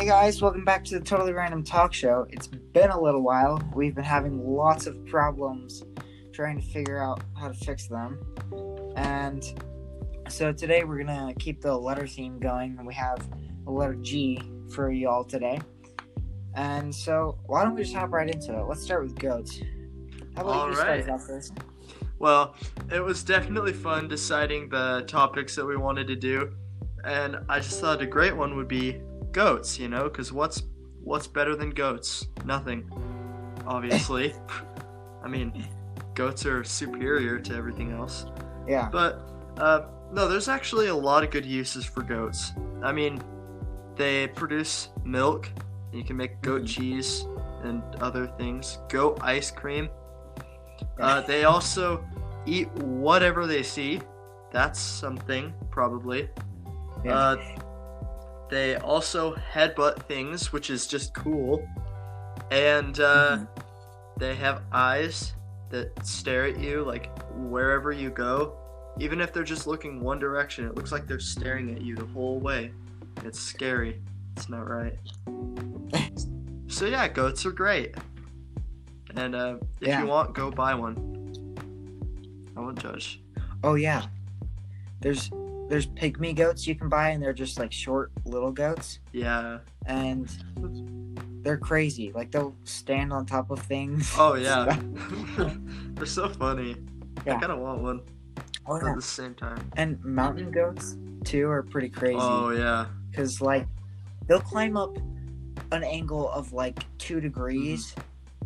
guys, welcome back to the Totally Random Talk Show. It's been a little while. We've been having lots of problems trying to figure out how to fix them. And so today we're going to keep the letter theme going, and we have the letter G for y'all today. And so why don't we just hop right into it? Let's start with goats. How about you start off first? Well, it was definitely fun deciding the topics that we wanted to do. And I just thought a great one would be goats, because what's better than goats? Nothing, obviously. I mean, goats are superior to everything else. Yeah. But, no, there's actually a lot of good uses for goats. I mean, they produce milk. You can make goat cheese and other things. Goat ice cream. They also eat whatever they see. That's something, probably. Yeah. They also headbutt things, which is just cool. And they have eyes that stare at you, like, wherever you go. Even if they're just looking one direction, it looks like they're staring at you the whole way. It's scary. It's not right. So yeah, goats are great. And if you want, go buy one. I won't judge. Oh yeah. There's pygmy goats you can buy, and they're just like short little goats. Yeah. And they're crazy. Like, they'll stand on top of things. Oh yeah. They're so funny. Yeah. I kind of want one. Oh, yeah. At the same time. And mountain goats too are pretty crazy. Oh yeah. Because like they'll climb up an angle of like 2 degrees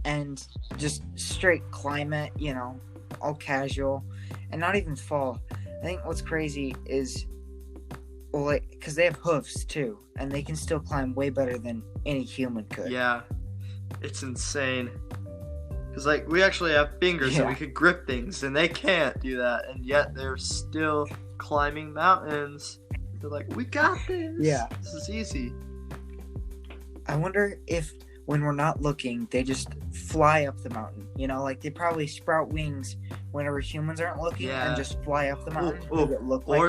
and just straight climb it, all casual, and not even fall. I think what's crazy is, well, like, because they have hoofs too, and they can still climb way better than any human could. Yeah, it's insane. Because, like, we actually have fingers and we could grip things, and they can't do that, and yet they're still climbing mountains. They're like, we got this. Yeah. This is easy. I wonder if, when we're not looking, they just fly up the mountain. Like, they probably sprout wings whenever humans aren't looking and just fly up the mountain. Or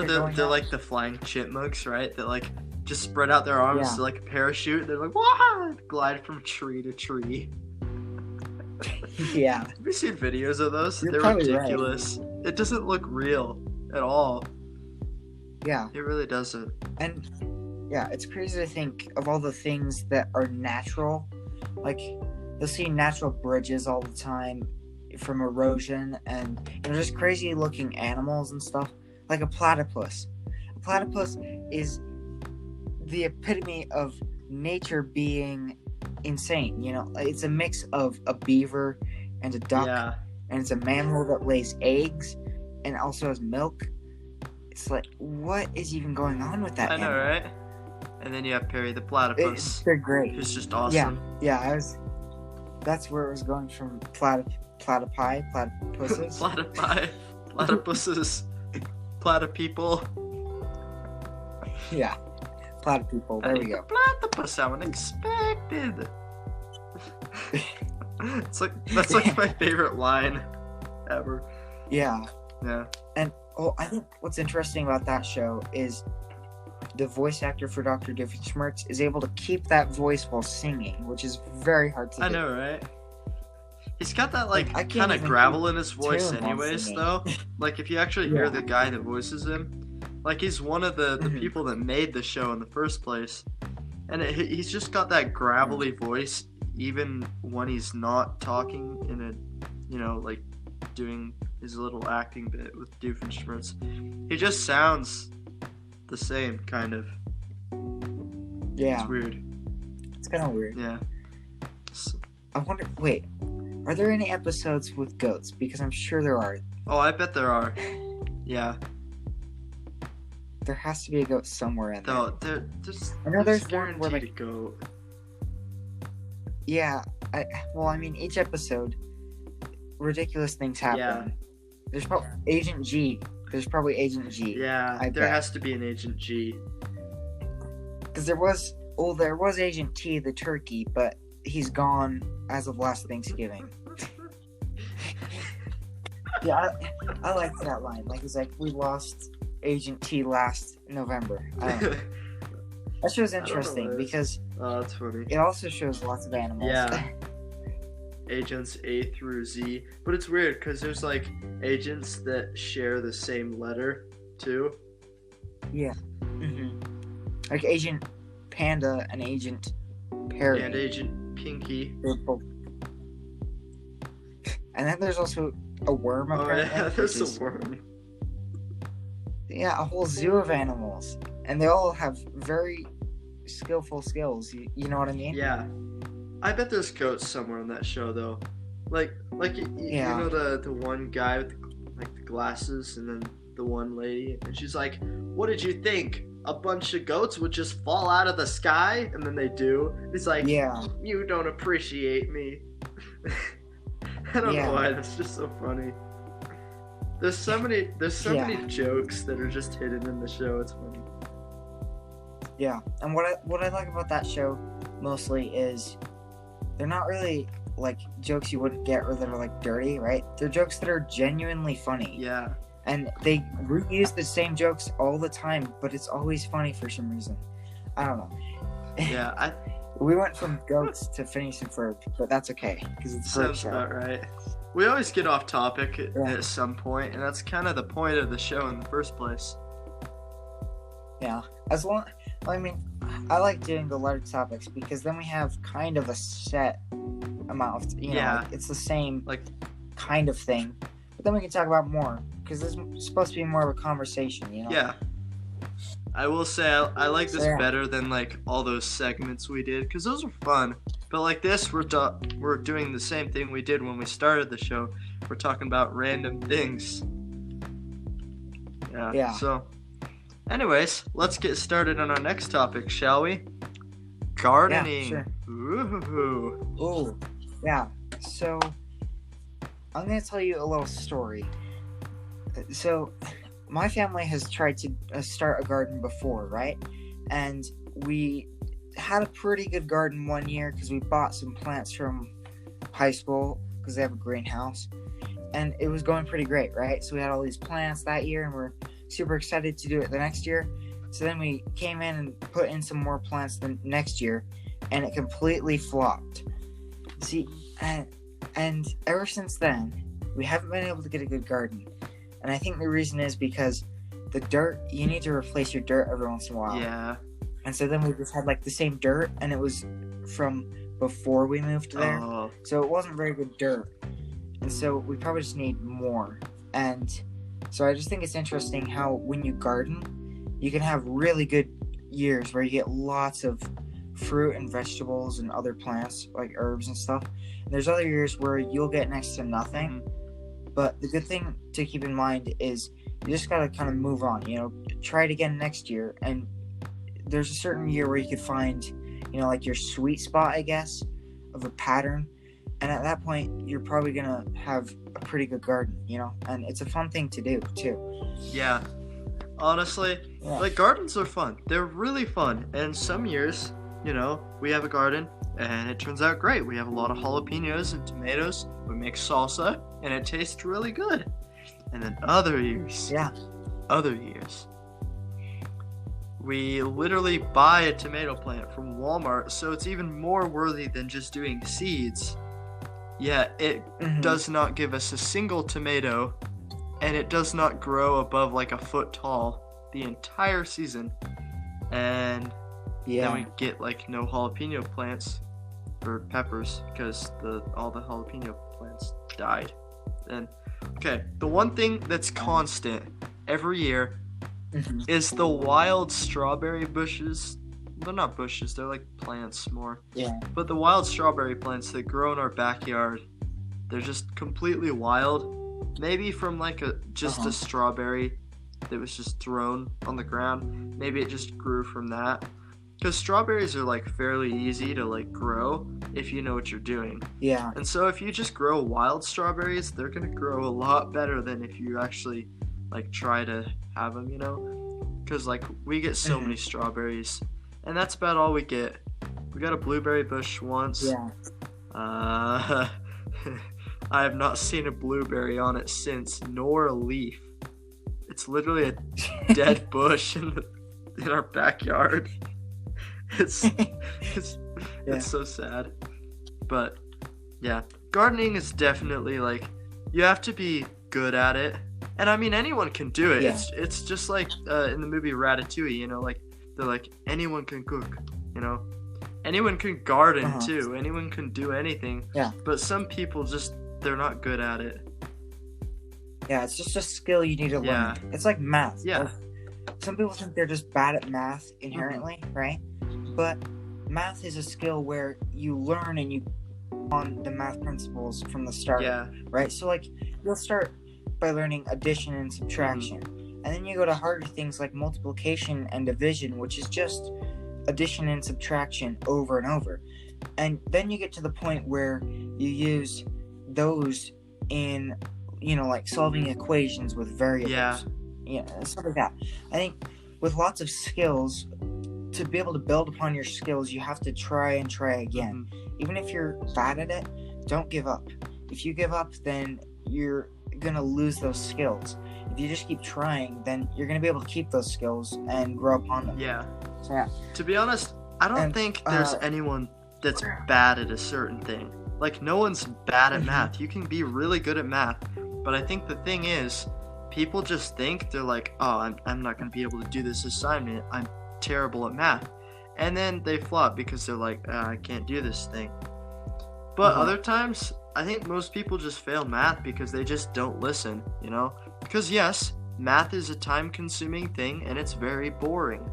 they're like the flying chipmunks, right? That, like, just spread out their arms like a parachute. They're like, wah! Glide from tree to tree. Yeah. Have you seen videos of those? You're They're ridiculous. Right. It doesn't look real at all. Yeah. It really doesn't. And, yeah, it's crazy to think of all the things that are natural. Like, you'll see natural bridges all the time from erosion, and just crazy looking animals and stuff. Like a platypus. A platypus is the epitome of nature being insane. It's a mix of a beaver and a duck, and it's a mammal that lays eggs and also has milk. It's like, what is even going on with that animal? I know, right? And then you have Perry the platypus. They're great. Who's just awesome. Yeah. That's where it was going from. Platypuses. Platypuses. Platypeople. Yeah. Platypeople. There we go. Platypus, how unexpected. That's like my favorite line ever. Yeah. Yeah. And I think what's interesting about that show is the voice actor for Dr. Doofenshmirtz is able to keep that voice while singing, which is very hard to do. I know, right? He's got that, kind of even gravel in his voice anyways, singing. though. Like, if you actually hear the guy that voices him, like, he's one of the people that made the show in the first place. And he's just got that gravelly voice, even when he's not talking in a, doing his little acting bit with Doofenshmirtz. He just sounds the same, kind of. Yeah. It's weird. It's kind of weird. Yeah. I wonder, wait, are there any episodes with goats? Because I'm sure there are. Oh, I bet there are. Yeah. There has to be a goat somewhere in there. No, I know there's one where, like, a goat. Yeah. Each episode, ridiculous things happen. Yeah. There's probably Agent G. Yeah, there has to be an Agent G. Because there was Agent T, the turkey, but he's gone as of last Thanksgiving. Yeah, I like that line. Like, he's like, we lost Agent T last November. That show's I don't know interesting what it is. because Oh, that's funny. it also shows lots of animals. Yeah. Agents A through Z. But it's weird because there's like agents that share the same letter too. Yeah. Hmm. Like Agent Panda and Agent Perry. And Agent Pinky. They're both. And then there's also a worm, Oh apparently. yeah, there's a worm. Yeah, a whole zoo of animals. And they all have very skillful skills. You know what I mean? Yeah. I bet there's goats somewhere on that show though. Like Yeah. you know the one guy with like the glasses and then the one lady and she's like, "What did you think? A bunch of goats would just fall out of the sky?" And then they do. He's like, Yeah. "You don't appreciate me." I don't Yeah. know why. That's just so funny. There's so many Yeah. many jokes that are just hidden in the show. It's funny. Yeah. And what I like about that show mostly is they're not really like jokes you wouldn't get or that are like dirty, right? They're jokes that are genuinely funny. Yeah. And they reuse the same jokes all the time, but it's always funny for some reason. I don't know. Yeah. We went from goats to Phineas and Ferb, but that's okay because it's a great Sounds show. about right. We always get off topic Yeah. at some point, and that's kind of the point of the show in the first place. Yeah. I mean, I like doing the large topics because then we have kind of a set amount of, Yeah. like, it's the same Like, kind of thing, but then we can talk about more because this is supposed to be more of a conversation, you know? yeah. I will say I like this So, yeah. better than like all those segments we did because those were fun. But like this, we're doing the same thing we did when we started the show. We're talking about random things. Yeah. So, anyways, let's get started on our next topic, shall we? Gardening. Yeah, Ooh. Oh, yeah. So, I'm going to tell you a little story. So, my family has tried to start a garden before, right? And we had a pretty good garden one year because we bought some plants from high school because they have a greenhouse. And it was going pretty great, right? So we had all these plants that year and we're super excited to do it the next year. So then we came in and put in some more plants the next year and it completely flopped. See, and ever since then, we haven't been able to get a good garden. And I think the reason is because the dirt, you need to replace your dirt every once in a while. Yeah. And so then we just had like the same dirt and it was from before we moved there. Oh. So it wasn't very good dirt. And so we probably just need more. And so I just think it's interesting how when you garden, you can have really good years where you get lots of fruit and vegetables and other plants like herbs and stuff. And there's other years where you'll get next to nothing. But the good thing to keep in mind is you just gotta kind of move on, you know, try it again next year. And there's a certain year where you could find, you know, like your sweet spot, I guess, of a pattern. And at that point, you're probably gonna have a pretty good garden, you know? And it's a fun thing to do, too. Yeah. Honestly, Yeah. like gardens are fun. They're really fun. And some years, you know, we have a garden and it turns out great. We have a lot of jalapenos and tomatoes. We make salsa and it tastes really good. And then other years, we literally buy a tomato plant from Walmart, so it's even more worthy than just doing seeds. Yeah, it does not give us a single tomato, and it does not grow above like a foot tall the entire season. And then we get like no jalapeno plants or peppers because all the jalapeno plants died. And okay, the one thing that's constant every year is the wild strawberry bushes. They're not bushes, they're like plants more. Yeah. But the wild strawberry plants that grow in our backyard, they're just completely wild. Maybe from like a strawberry that was just thrown on the ground. Maybe it just grew from that. Because strawberries are like fairly easy to like grow if you know what you're doing. Yeah. And so if you just grow wild strawberries, they're gonna grow a lot better than if you actually like try to have them, you know? Because like we get so many strawberries, and that's about all we get. We got a blueberry bush once. Yeah. I have not seen a blueberry on it since, nor a leaf. It's literally a dead bush in our backyard. It's it's Yeah. it's so sad. But yeah, gardening is definitely like you have to be good at it. And I mean anyone can do it. Yeah. It's just like in the movie Ratatouille, you know, like they're like anyone can cook, you know. Anyone can garden Uh-huh. too. Anyone can do anything. Yeah. But some people just they're not good at it. Yeah, it's just a skill you need to Yeah. learn. It's like math. Yeah. Like, some people think they're just bad at math inherently, right? But math is a skill where you learn and you on the math principles from the start, Yeah. right? So like you'll start by learning addition and subtraction, and then you go to harder things like multiplication and division, which is just addition and subtraction over and over. And then you get to the point where you use those in, you know, like solving equations with variables. Yeah. Stuff like that. I think with lots of skills, to be able to build upon your skills, you have to try and try again. Even if you're bad at it, don't give up. If you give up, then you're gonna lose those skills. If you just keep trying, then you're gonna be able to keep those skills and grow upon them. Yeah. So yeah. To be honest, I don't And, think there's anyone that's bad at a certain thing. Like, no one's bad at math. You can be really good at math. But I think the thing is, people just think they're like, oh, I'm not going to be able to do this assignment. I'm terrible at math. And then they flop because they're like, I can't do this thing. But other times, I think most people just fail math because they just don't listen, you know? Because yes, math is a time-consuming thing and it's very boring.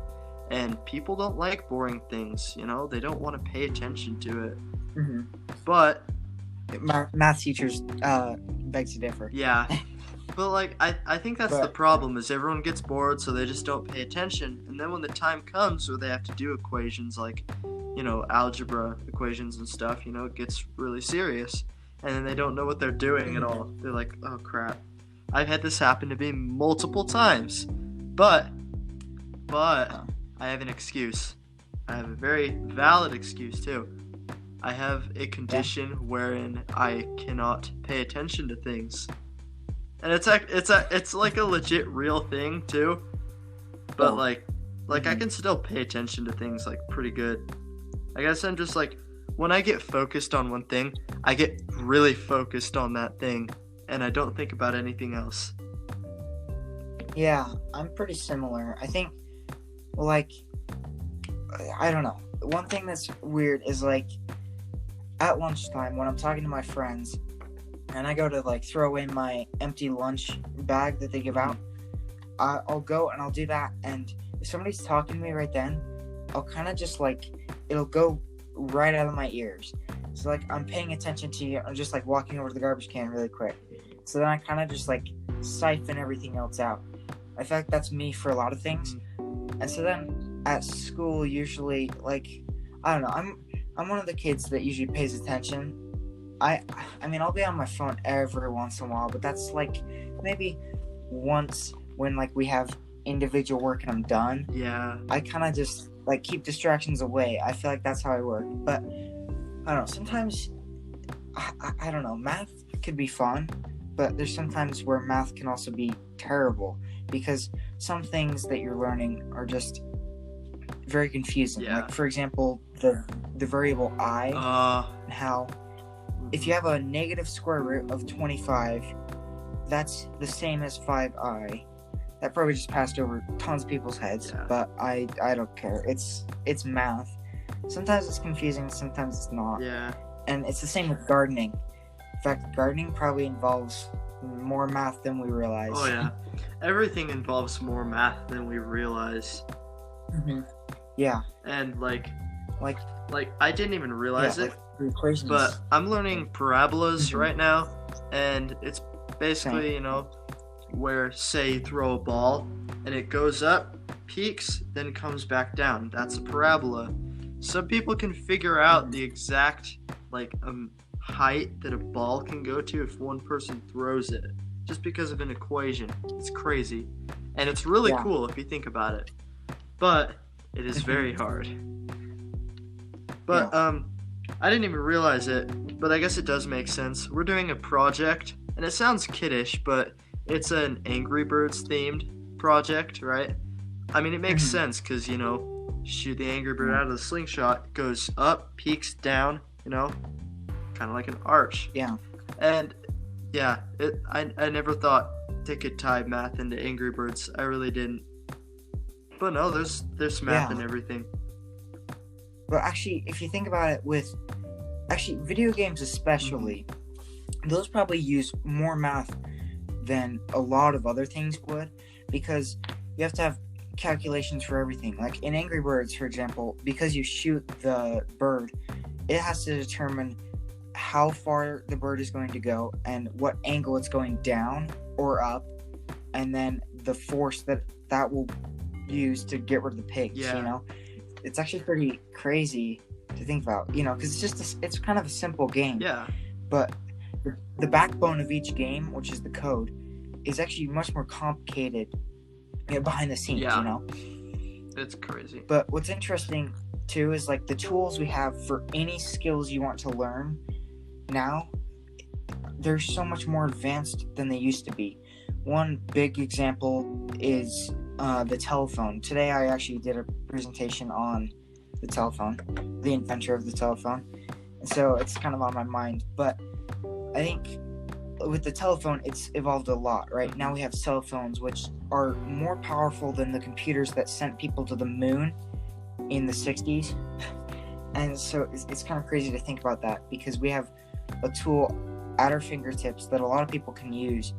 And people don't like boring things, you know? They don't want to pay attention to it. But Math teachers beg to differ. yeah. But like I think that's the problem is everyone gets bored so they just don't pay attention. And then when the time comes where they have to do equations like, you know, algebra equations and stuff, you know, it gets really serious. And then they don't know what they're doing at all. They're like, oh crap. I've had this happen to me multiple times. But I have an excuse. I have a very valid excuse too. I have a condition wherein I cannot pay attention to things, and it's like a legit real thing too. But like I can still pay attention to things like pretty good. I guess I'm just like when I get focused on one thing, I get really focused on that thing, and I don't think about anything else. Yeah, I'm pretty similar. I think, like, I don't know. One thing that's weird is like at lunchtime when I'm talking to my friends and I go to like throw in my empty lunch bag that they give out, I'll go and I'll do that, and if somebody's talking to me right then, I'll kind of just like, it'll go right out of my ears. So like I'm paying attention to you, I'm just like walking over to the garbage can really quick. So then I kind of just like siphon everything else out. I feel like that's me for a lot of things. And so then at school, usually, like, I don't know, I'm one of the kids that usually pays attention. I mean, I'll be on my phone every once in a while, but that's like maybe once when like we have individual work and I'm done. Yeah. I kind of just like keep distractions away. I feel like that's how I work. But I don't know, sometimes I don't know, math could be fun, but there's sometimes where math can also be terrible because some things that you're learning are just very confusing. Yeah. Like, for example, the variable I, and how if you have a negative square root of 25, that's the same as 5i. That probably just passed over tons of people's heads, but I don't care. It's math. Sometimes it's confusing, sometimes it's not. Yeah. And it's the same with gardening. In fact, gardening probably involves more math than we realize. Oh yeah. Everything involves more math than we realize. Yeah. And like I didn't even realize it, like equations. but I'm learning parabolas right now, and it's basically, you know, where say you throw a ball and it goes up, peaks, then comes back down. That's a parabola. Some people can figure out the exact like height that a ball can go to if one person throws it, just because of an equation. It's crazy, and it's really cool if you think about it, but it is very hard. But I didn't even realize it, but I guess it does make sense. We're doing a project, and it sounds kiddish, but it's an Angry Birds themed project, right? I mean, it makes sense because, you know, shoot the Angry Bird out of the slingshot, goes up, peaks down, kind of like an arch. Yeah. And yeah, I never thought they could tie math into Angry Birds. I really didn't. But no, there's math and everything. But actually, if you think about it, video games especially, those probably use more math than a lot of other things would, because you have to have calculations for everything. Like in Angry Birds, for example, because you shoot the bird, it has to determine how far the bird is going to go and what angle it's going down or up, and then the force that will use to get rid of the pigs. It's actually pretty crazy to think about, because it's kind of a simple game. Yeah. But the backbone of each game, which is the code, is actually much more complicated behind the scenes. It's crazy. But what's interesting too is like the tools we have for any skills you want to learn now, they're so much more advanced than they used to be. One big example is the telephone. Today I actually did a presentation on the telephone, the inventor of the telephone, and so it's kind of on my mind. But I think with the telephone, it's evolved a lot, right? Now we have cell phones, which are more powerful than the computers that sent people to the moon in the 60s. And so it's kind of crazy to think about that, because we have a tool at our fingertips that a lot of people can use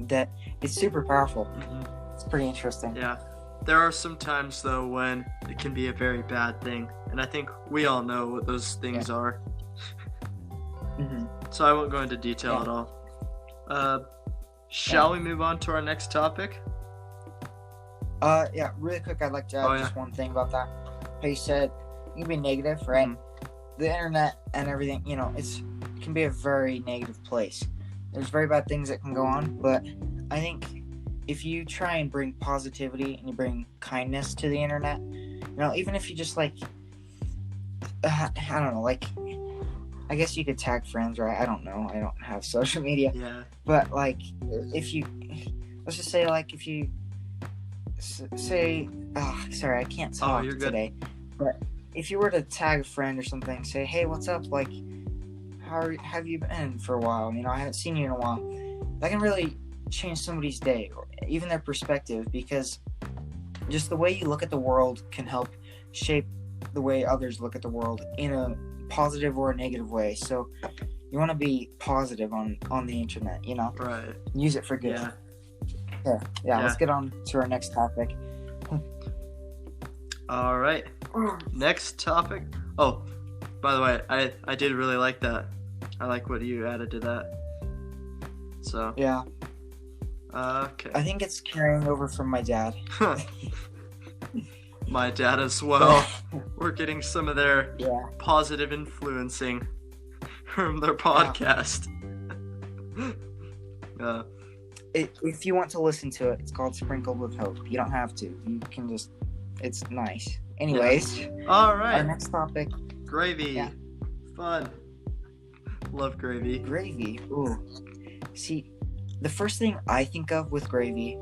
that is super powerful. It's pretty interesting. Yeah. There are some times, though, when it can be a very bad thing. And I think we all know what those things are. So I won't go into detail at all. Shall we move on to our next topic? Really quick, I'd like to add just one thing about that. How you said you can be negative, right? The internet and everything, it can be a very negative place. There's very bad things that can go on, but I think if you try and bring positivity and you bring kindness to the internet, even if you just I don't know, I guess you could tag friends, right? I don't know. I don't have social media. Yeah. But if you, let's just say if you say, sorry, I can't talk today. But if you were to tag a friend or something, say, hey, what's up? How have you been for a while? I haven't seen you in a while. That can really change somebody's day, or even their perspective, because just the way you look at the world can help shape the way others look at the world in a positive or a negative way. So you want to be positive on the internet, Right. Use it for good. Yeah. Let's get on to our next topic. All right. Next topic. Oh, by the way, I did really like that. I like what you added to that. So. Yeah. Okay. I think it's carrying over from my dad. My dad as well. We're getting some of their positive influencing from their podcast. If you want to listen to it, it's called Sprinkled with Hope. You don't have to. You can just... It's nice. Anyways. Yeah. All right. Our next topic. Gravy. Yeah. Fun. Love gravy. Gravy. Ooh. See, the first thing I think of with gravy,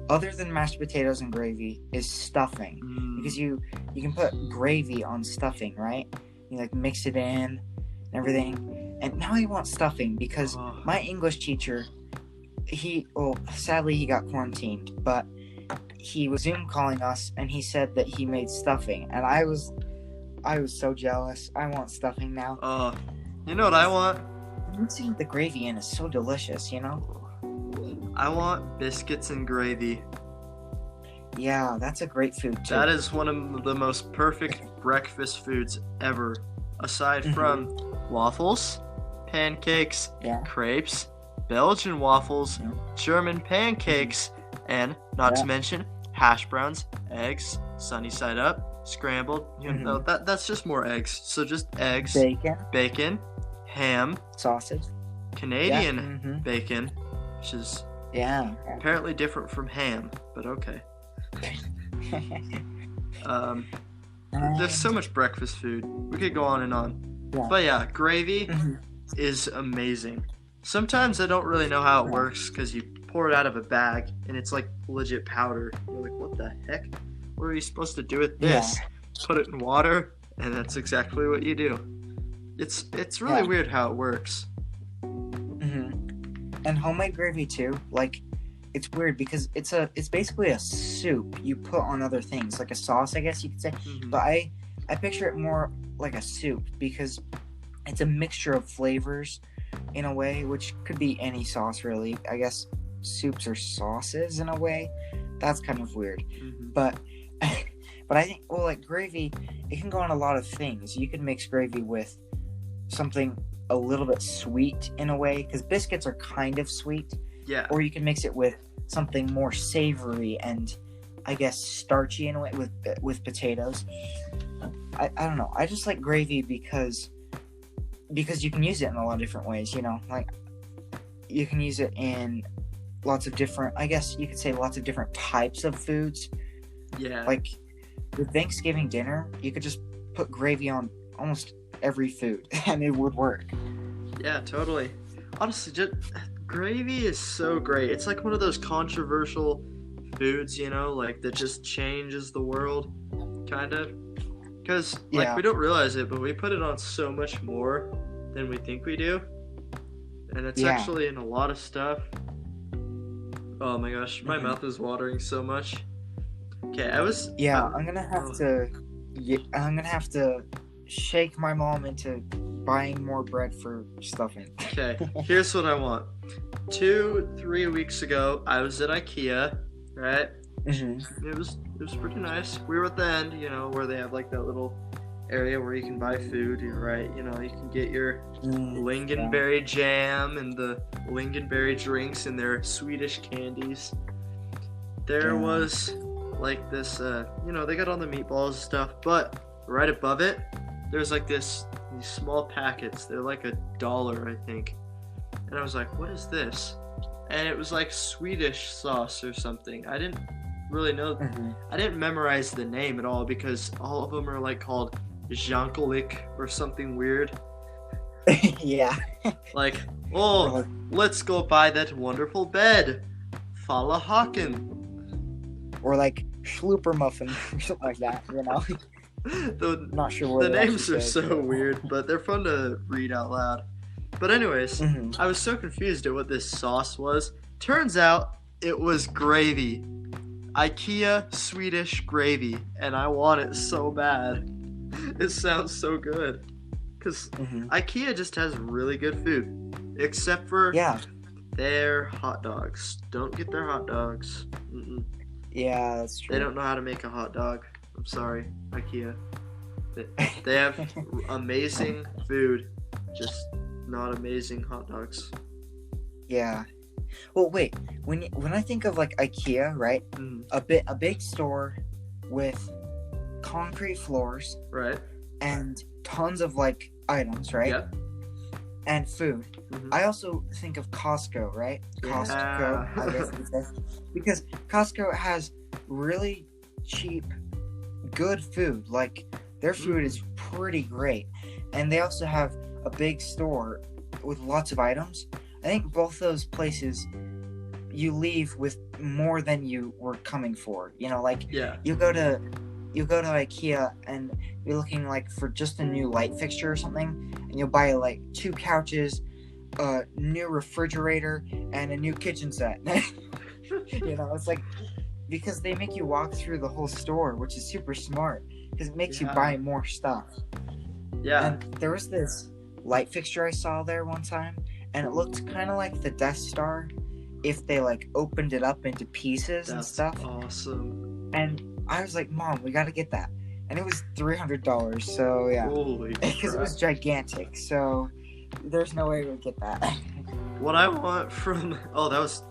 other than mashed potatoes and gravy, is stuffing. Because you can put gravy on stuffing, right? You mix it in and everything. And now I want stuffing because my English teacher, sadly he got quarantined, but he was Zoom calling us and he said that he made stuffing, and I was so jealous. I want stuffing now. You know what I want? Mixing the gravy in is so delicious, I want biscuits and gravy. Yeah, that's a great food too. That is one of the most perfect breakfast foods ever, aside from waffles, pancakes, crepes, Belgian waffles, German pancakes, and not to mention hash browns, eggs, sunny side up, scrambled. That's just more eggs. So just eggs, bacon, ham, sausage, Canadian bacon, which is apparently different from ham, but okay. There's so much breakfast food. We could go on and on. But gravy is amazing. Sometimes I don't really know how it works because you pour it out of a bag and it's like legit powder. You're like, what the heck? What are you supposed to do with Yeah. this? Put it in water, and that's exactly what you do. It's really weird how it works. And homemade gravy too. Like, it's weird because it's basically a soup you put on other things, like a sauce, I guess you could say. But I picture it more like a soup because it's a mixture of flavors in a way, which could be any sauce really. I guess soups are sauces in a way. That's kind of weird. But I think, well, like gravy, it can go on a lot of things. You could mix gravy with something a little bit sweet in a way, because biscuits are kind of sweet. Yeah. Or you can mix it with something more savory and, I guess, starchy in a way with potatoes. I don't know. I just like gravy because you can use it in a lot of different ways. You know, like you can use it in lots of different. I guess you could say lots of different types of foods. Yeah. Like with Thanksgiving dinner, you could just put gravy on almost every food and it would work. Yeah, totally. Honestly, just gravy is so great. It's like one of those controversial foods, you know, like that just changes the world, kind of. Because, like, we don't realize it, but we put it on so much more than we think we do. And it's actually in a lot of stuff. Oh my gosh, my mouth is watering so much. Okay, I'm gonna have to shake my mom into buying more bread for stuffing. Okay, here's what I want. 2-3 weeks ago, I was at IKEA, right? It was pretty nice. We were at the end, you know, where they have like that little area where you can buy food, right? You know, you can get your lingonberry jam and the lingonberry drinks and their Swedish candies. There was like this, you know, they got all the meatballs and stuff, but right above it, there's like these small packets. They're like $1, I think. And I was like, what is this? And it was like Swedish sauce or something. I didn't really know. I didn't memorize the name at all because all of them are like called Jankolik or something weird. Yeah. Like, oh, let's go buy that wonderful bed. Falla Haken. Or like Schlooper Muffin or something like that, you know? Not sure what the names are so weird, but they're fun to read out loud. But anyways, I was so confused at what this sauce was. Turns out it was gravy. IKEA Swedish gravy. And I want it so bad. It sounds so good. Because IKEA just has really good food. Except for their hot dogs. Don't get their hot dogs. Yeah, that's true. They don't know how to make a hot dog. I'm sorry, IKEA. They have amazing food, just not amazing hot dogs. Yeah. Well, wait. When I think of like IKEA, right? A big store with concrete floors, right? And tons of like items, right? Yep. And food. I also think of Costco, right? Costco, I guess you'd say. Because Costco has really cheap, good food. Like, their food is pretty great. And they also have a big store with lots of items. I think both those places, you leave with more than you were coming for. You know, like, you go to IKEA and you're looking like for just a new light fixture or something, and you'll buy like 2 couches, a new refrigerator, and a new kitchen set. You know, it's like, because they make you walk through the whole store, which is super smart because it makes you buy more stuff. Yeah. And there was this light fixture I saw there one time, and it looked kind of like the Death Star if they like opened it up into pieces and stuff. Awesome. And I was like, Mom, we got to get that. And it was $300, so yeah. Holy crap. Because it was gigantic, so there's no way we'd get that. What I want from... that was...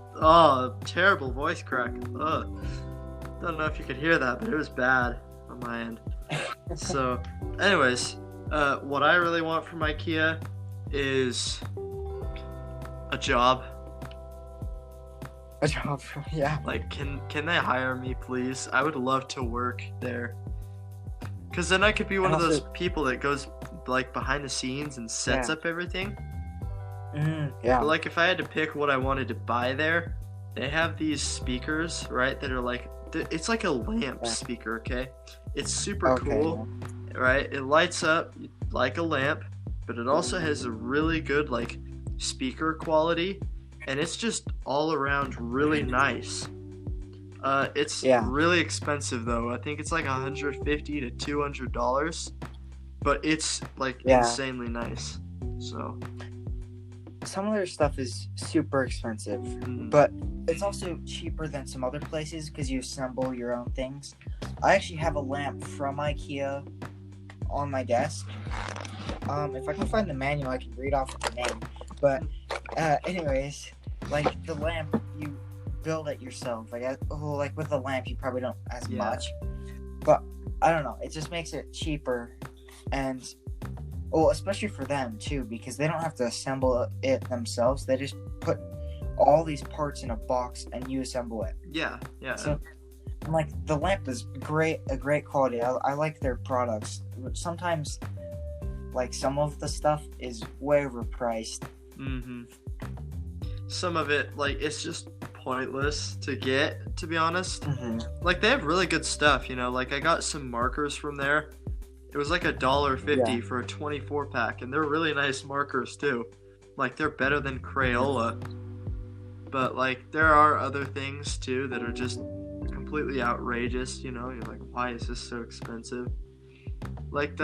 terrible voice crack. Don't know if you could hear that, but it was bad on my end. So, anyways, what I really want from IKEA is a job. A job, yeah. Like, can they hire me, please? I would love to work there. Because then I could be one of those people that goes, like, behind the scenes and sets up everything. Yeah. But, like, if I had to pick what I wanted to buy there, they have these speakers, right, that are, like, It's like a lamp Yeah. speaker, okay? It's super Okay. cool, right? It lights up like a lamp, but it also has a really good like speaker quality, and it's just all around really nice. It's Yeah. really expensive though. I think it's like $150 to $200, but it's like Yeah. insanely nice. So Some of their stuff is super expensive, but it's also cheaper than some other places because you assemble your own things. I actually have a lamp from IKEA on my desk. If I can find the manual, I can read off the name. But anyways, like the lamp, you build it yourself. Like with the lamp, you probably don't as much. But I don't know. It just makes it cheaper, and especially for them too, because they don't have to assemble it themselves. They just put all these parts in a box and you assemble it. Yeah. So, like the lamp is a great quality. I like their products. Sometimes, like some of the stuff is way overpriced. Some of it, like, it's just pointless to get, to be honest. Mm-hmm. Like, they have really good stuff, you know. Like, I got some markers from there. It was like $1.50 for a 24 pack, and they're really nice markers too. Like, they're better than Crayola. But like, there are other things too that are just completely outrageous. You know, you're like, why is this so expensive? Like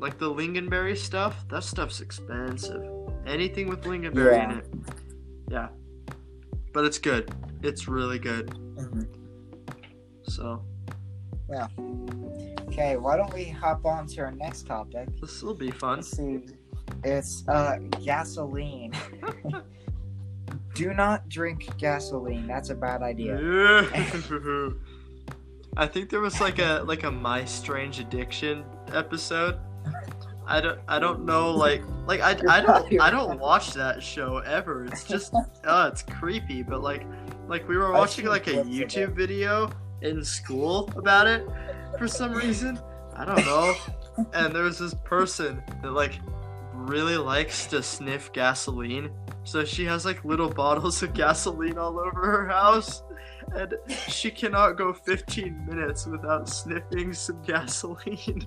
like the lingonberry stuff. That stuff's expensive. Anything with lingonberry in it. Yeah. But it's good. It's really good. Mm-hmm. So. Yeah. Okay, why don't we hop on to our next topic? This will be fun. Let's see. It's gasoline. Do not drink gasoline. That's a bad idea. I think there was like a My Strange Addiction episode. I don't know I don't watch that show ever. It's just it's creepy, but like we were watching like a YouTube video in school about it for some reason. I don't know. And there was this person that like really likes to sniff gasoline. So she has like little bottles of gasoline all over her house, and she cannot go 15 minutes without sniffing some gasoline.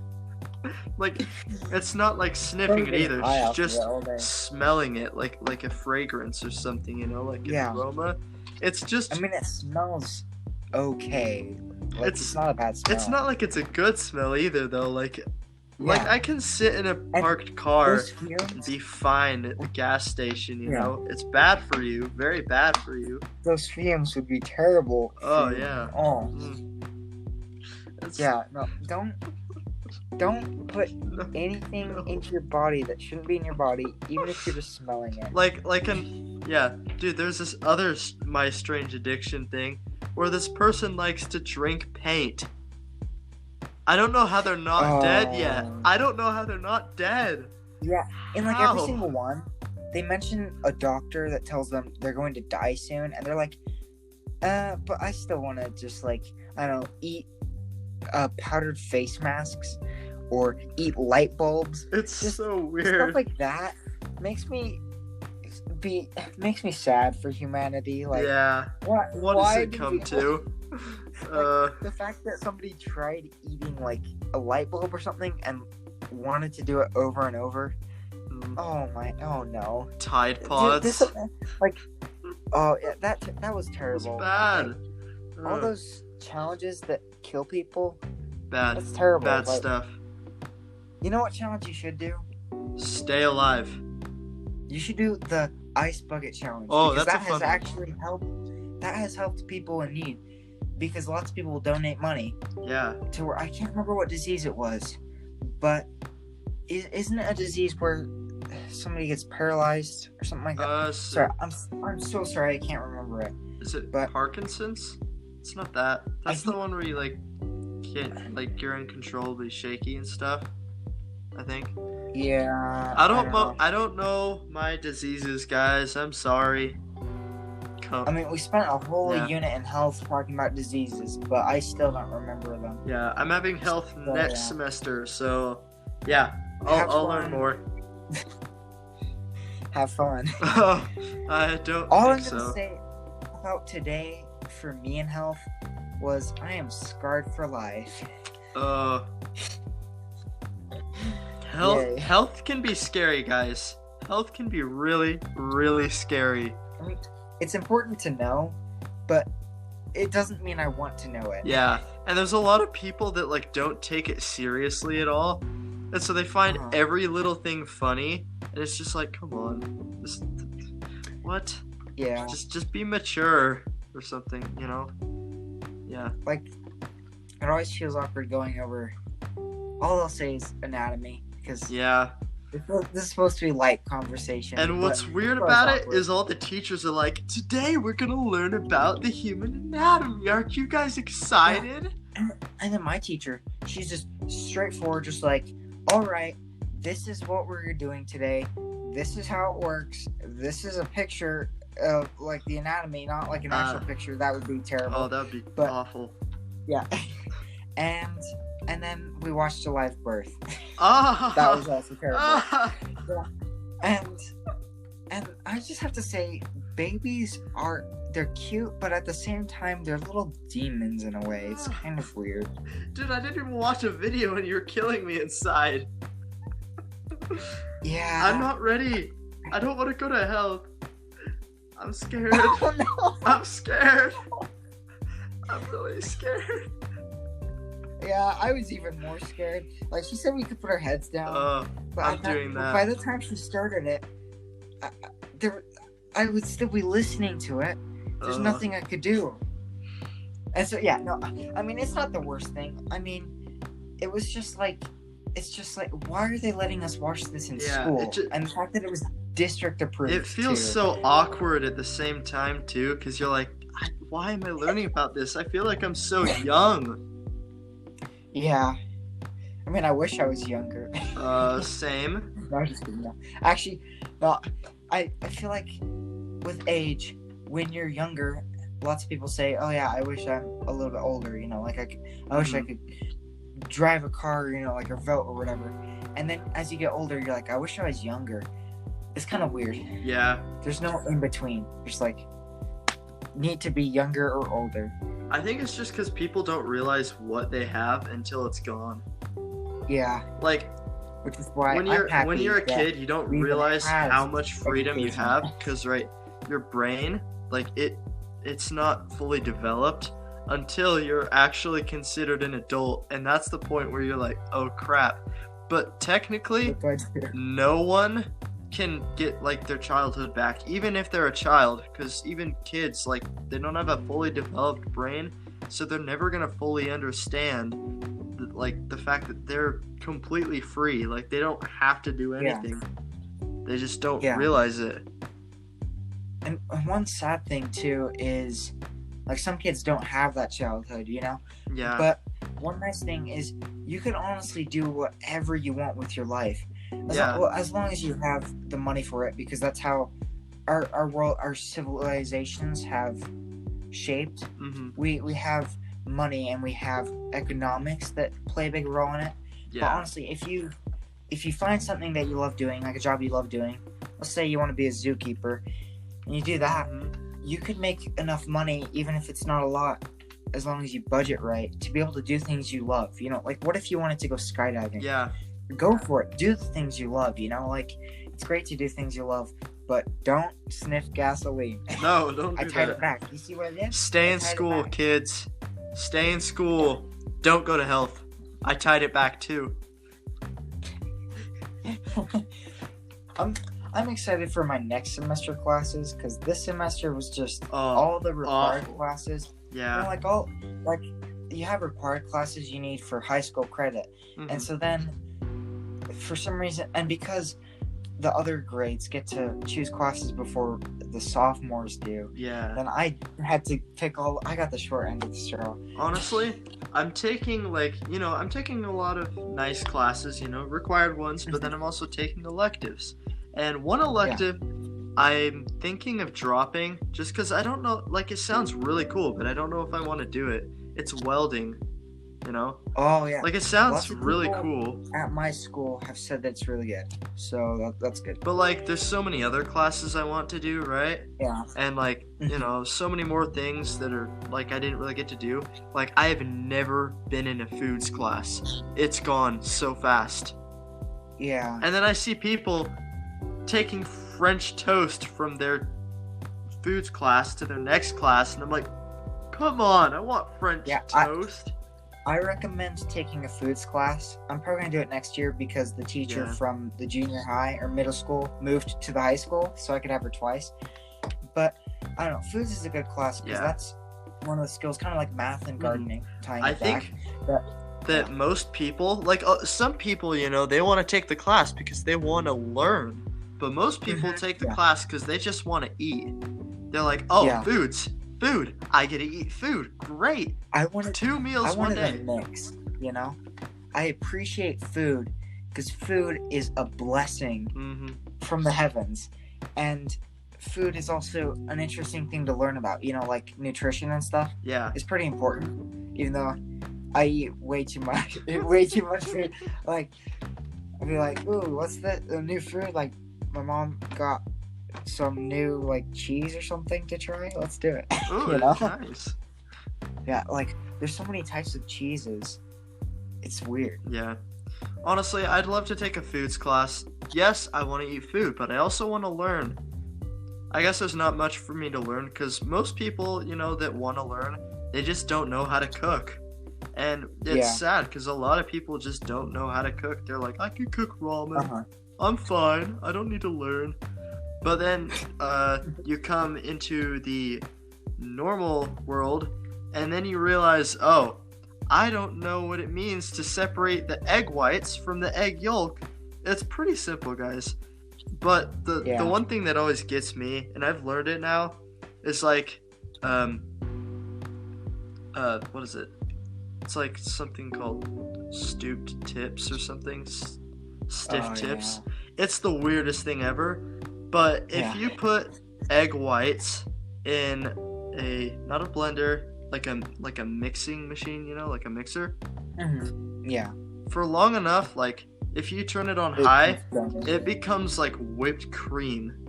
Like, it's not like sniffing it either. She's just smelling it like a fragrance or something, you know, like an aroma. It's just. I mean, it smells okay. Like, it's not a bad smell. It's not like it's a good smell either, though. Like I can sit in a parked car and be fine at the gas station, you know? It's bad for you. Very bad for you. Those fumes would be terrible. Oh, yeah. Oh. Yeah, no, don't put anything into your body that shouldn't be in your body, even if you're just smelling it. Dude, there's this other My Strange Addiction thing where this person likes to drink paint. I don't know how they're not dead yet. I don't know how they're not dead. Yeah, in like every single one, they mention a doctor that tells them they're going to die soon, and they're like, but I still want to just like, I don't know, eat powdered face masks or eat light bulbs. It's just so weird. Stuff like that makes me sad for humanity. Like, what does it come to? Like, the fact that somebody tried eating like a light bulb or something and wanted to do it over and over. Oh no. Tide Pods. That was terrible. It's bad. Like, all those challenges that kill people. Bad. That's terrible. Bad stuff. You know what challenge you should do? Stay alive. You should do the ice bucket challenge. Oh, that's a fun one. That has helped people in need. Because lots of people will donate money. Yeah. To where I can't remember what disease it was, but isn't it a disease where somebody gets paralyzed or something like that? Sorry, I'm so sorry, I can't remember it. Is it Parkinson's? It's not that. That's the one where you like can't, like, you're uncontrollably shaky and stuff. I think. Yeah. I don't know my diseases, guys. I'm sorry. I mean, we spent a whole unit in health talking about diseases, but I still don't remember them. Yeah, I'm having health next semester, so yeah, I'll learn more. Have fun. I don't All think I'm gonna say about today for me in health was I am scarred for life. Yay. Health can be scary, guys. Health can be really, really scary. I mean, it's important to know, but it doesn't mean I want to know it. Yeah, and there's a lot of people that like don't take it seriously at all, and so they find every little thing funny, and it's just like, come on, what? Yeah. Just be mature or something, you know? Yeah. Like, it always feels awkward going over. All I'll say is anatomy, because yeah, this is supposed to be light conversation. And what's weird about it is all the teachers are like, today we're gonna learn about the human anatomy. Aren't you guys excited? Yeah. And then my teacher, she's just straightforward, just like, all right, this is what we're doing today. This is how it works. This is a picture of like the anatomy, not like an actual picture. That would be terrible. Oh, that would be awful. Yeah. and then we watched a live birth. Oh. That was also terrible. Yeah. And I just have to say, babies they're cute, but at the same time they're little demons in a way. It's kind of weird. Dude, I didn't even watch a video and you were killing me inside. Yeah. I'm not ready. I don't want to go to hell. I'm scared. Oh, no. I'm scared. I'm really scared. Yeah, I was even more scared. Like, she said we could put our heads down. But I'm doing that. By the time she started it, I would still be listening to it. There's nothing I could do. And so, yeah, no, I mean, it's not the worst thing. I mean, it was just like, it's just like, why are they letting us watch this in school? And the fact that it was district approved. It feels so awkward at the same time, too, because you're like, why am I learning about this? I feel like I'm so young. Yeah. I mean, I wish I was younger. Same. No, I'm just kidding. No. Actually, no, I feel like with age, when you're younger, lots of people say, oh yeah, I wish I'm a little bit older, you know, like I wish I could drive a car, you know, like a vote or whatever. And then as you get older, you're like, I wish I was younger. It's kind of weird. Yeah. There's no in between. Just like, need to be younger or older. I think it's just because people don't realize what they have until it's gone. Yeah. Like, which is why when you're a kid, you don't realize how much freedom you have, because your brain, like it's not fully developed until you're actually considered an adult, and that's the point where you're like, oh crap. But technically, no one can get like their childhood back, even if they're a child, because even kids, like, they don't have a fully developed brain, so they're never gonna fully understand the fact that they're completely free. Like, they don't have to do anything. They just don't realize it. And one sad thing too is, like, some kids don't have that childhood, you know? Yeah. But one nice thing is you can honestly do whatever you want with your life. As long as you have the money for it, because that's how our world, our civilizations have shaped. Mm-hmm. We have money and we have economics that play a big role in it. Yeah. But honestly, if you find something that you love doing, like a job you love doing, let's say you want to be a zookeeper, and you do that, you could make enough money, even if it's not a lot, as long as you budget right, to be able to do things you love. You know, like, what if you wanted to go skydiving? Yeah. Go for it. Do the things you love, you know? Like, it's great to do things you love, but don't sniff gasoline. No, don't do I tied it back. You see what I did? Stay in school, kids. Stay in school. Don't go to health. I tied it back, too. I'm excited for my next semester classes, because this semester was just all the required classes. Yeah. You know, you have required classes you need for high school credit. Mm-hmm. And so then, for some reason, and because the other grades get to choose classes before the sophomores do, then I had to pick I got the short end of the straw. Honestly, I'm taking a lot of nice classes, you know, required ones, but then I'm also taking electives. And one elective I'm thinking of dropping, just because I don't know, like, it sounds really cool, but I don't know if I want to do it. It's welding. you know? Oh yeah. Like, it sounds Lots of really people cool. at my school have said that it's really good. So that's good. But, like, there's so many other classes I want to do, right? Yeah. And, like, you know, so many more things that are, like, I didn't really get to do. Like, I have never been in a foods class. It's gone so fast. Yeah. And then I see people taking French toast from their foods class to their next class, and I'm like, come on, I want French toast. I recommend taking a foods class. I'm probably going to do it next year because the teacher from the junior high or middle school moved to the high school, so I could have her twice. But, I don't know, foods is a good class because that's one of the skills, kind of like math and gardening, tying it back. That most people, like, some people, you know, they want to take the class because they want to learn. But most people take the class because they just want to eat. They're like, food. I get to eat food. Great. I wanted 2 meals one day. A mix, you know? I appreciate food because food is a blessing from the heavens. And food is also an interesting thing to learn about, you know, like nutrition and stuff. Yeah. It's pretty important, even though I eat way too much food. Like, I'd be like, ooh, what's the new food? Like, my mom got some new, like, cheese or something to try. Let's do it. Ooh, you know? Nice. Yeah, like, there's so many types of cheeses. It's weird. Yeah. Honestly, I'd love to take a foods class. Yes, I want to eat food, but I also want to learn. I guess there's not much for me to learn because most people, you know, that want to learn, they just don't know how to cook. And it's sad because a lot of people just don't know how to cook. They're like, I can cook ramen. I'm fine. I don't need to learn. But then you come into the normal world, and then you realize, oh, I don't know what it means to separate the egg whites from the egg yolk. It's pretty simple, guys. But the one thing that always gets me, and I've learned it now, is like, what is it? It's like something called stooped tips or something. Stiff tips. Yeah. It's the weirdest thing ever. But if you put egg whites in not a blender, like a mixing machine, you know, like a mixer. Yeah. For long enough, like if you turn it on high, it becomes like whipped cream.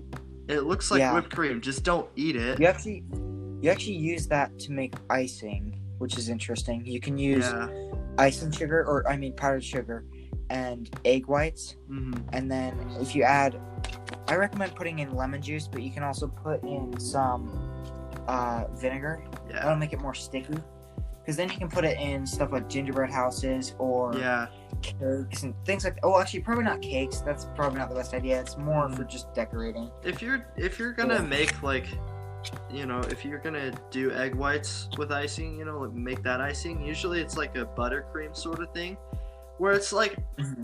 It looks like whipped cream. Just don't eat it. You actually use that to make icing, which is interesting. You can use icing sugar, or I mean powdered sugar, and egg whites. And then if you add, I recommend putting in lemon juice, but you can also put in some vinegar. That'll make it more sticky. Because then you can put it in stuff like gingerbread houses or cakes and things like that. Oh, actually, probably not cakes. That's probably not the best idea. It's more for just decorating. If you're gonna make, like, you know, if you're gonna do egg whites with icing, you know, like make that icing, usually it's like a buttercream sort of thing, where it's like,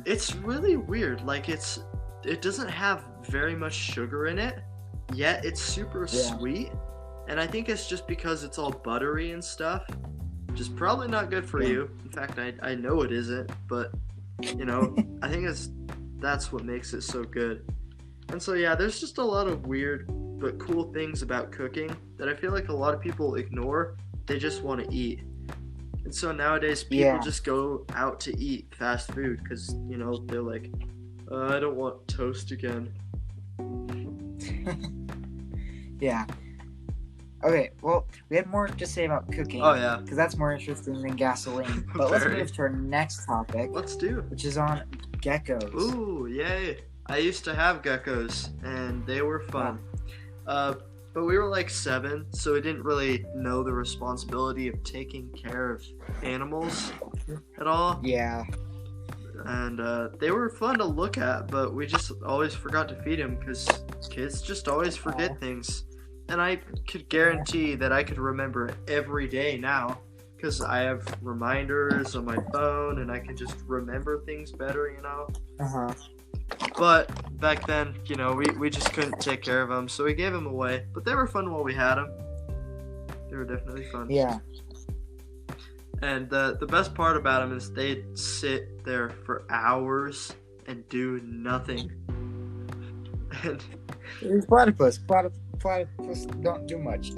it's really weird. Like, it doesn't have very much sugar in it, yet it's super sweet. And I think it's just because it's all buttery and stuff, which is probably not good for you. In fact, I know it isn't, but, you know, I think that's what makes it so good. And so, yeah, there's just a lot of weird but cool things about cooking that I feel like a lot of people ignore. They just want to eat. And so nowadays, people just go out to eat fast food because, you know, they're like, I don't want toast again. Yeah. Okay, well, we had more to say about cooking. Oh, yeah. Because that's more interesting than gasoline. But let's move to our next topic. Let's do. Which is on geckos. Ooh, yay. I used to have geckos, and they were fun. But we were like 7, so we didn't really know the responsibility of taking care of animals at all. Yeah. And they were fun to look at, but we just always forgot to feed them because kids just always forget things. And I could guarantee that I could remember it every day now because I have reminders on my phone and I can just remember things better, you know? But back then, you know, we just couldn't take care of them, so we gave them away. But they were fun while we had them. They were definitely fun. Yeah. And the best part about them is they'd sit there for hours and do nothing. And platypus don't do much.